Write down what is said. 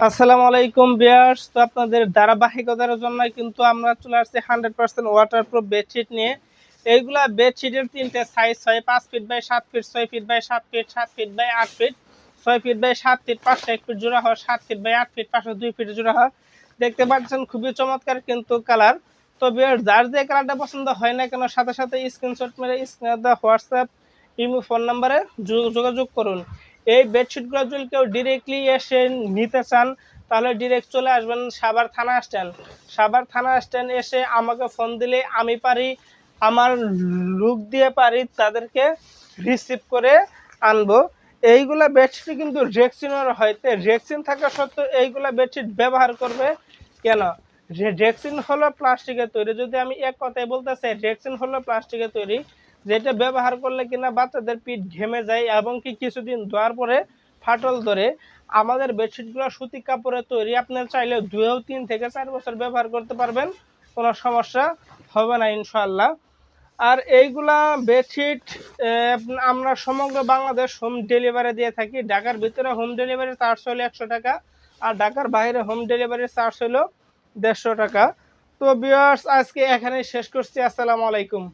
আসসালামু আলাইকুম ভিউয়ার্স। তো আপনাদের ধারাবাহিকতার জন্য কিন্তু আমরা চলে আসছি 100% ওয়াটারপ্রুফ বেডশিট নিয়ে। এইগুলা বেডশিটের তিনটে সাইজ হয়, 5 feet by 7 feet, 6 feet by 7 feet, 7 feet by 8 feet, 6 feet by 7 feet, 501 feet জোড়া হয়, 7 ফিট বাই 8 ফিট, 502 ফিট জোড়া হয়। দেখতে পাচ্ছেন খুবই চমৎকার কিন্তু কালার। তো ভিউয়ার্স, যার যে কালারটা পছন্দ হয় না কেন, সাথে সাথে স্ক্রিনশট মেরে স্ক্রিনে দেওয়া হোয়াটসঅ্যাপ ইমো ফোন নাম্বারে যোগাযোগ করুন। এই বেডশিটগুলো যদি কেউ ডিরেক্টলি এসে নিতে চান তাহলে ডিরেক্ট চলে আসবেন সাভার থানা স্ট্যান্ড। সাভার থানা স্ট্যান্ড এসে আমাকে ফোন দিলে আমি পারি, আমার লুক দিয়ে পারি তাদেরকে রিসিভ করে আনবো। এইগুলা বেডশিট কিন্তু রেক্সিনের হয়তো রেক্সিন থাকা সত্ত্বেও এইগুলা বেডশিট ব্যবহার করবে কেন? রেক্সিন হলো প্লাস্টিকের তৈরি। যদি আমি এক কথায় বলতে চাই, রেক্সিন হলো প্লাস্টিকের তৈরি, যেটা ব্যবহার করলে কিনা বাচ্চাদের পিঠ ঘেমে যায় এবং কি কিছুদিন ধোয়ার পরে ফাটল ধরে। আমাদের বেডশিটগুলো সুতি কাপড়ের তৈরি, আপনার চাইলে 3 থেকে 4 বছর ব্যবহার করতে পারবেন, কোনো সমস্যা হবে না ইনশাআল্লাহ। আর এইগুলা বেডশিট আমরা সমগ্র বাংলাদেশ হোম ডেলিভারি দিয়ে থাকি। ঢাকার ভিতরে হোম ডেলিভারি চার্জ হলো 100 টাকা, আর ঢাকার বাইরে হোম ডেলিভারি চার্জ হলো 150 টাকা। তো ভিউয়ার্স, আজকে এখানেই শেষ করছি। আসসালামু আলাইকুম।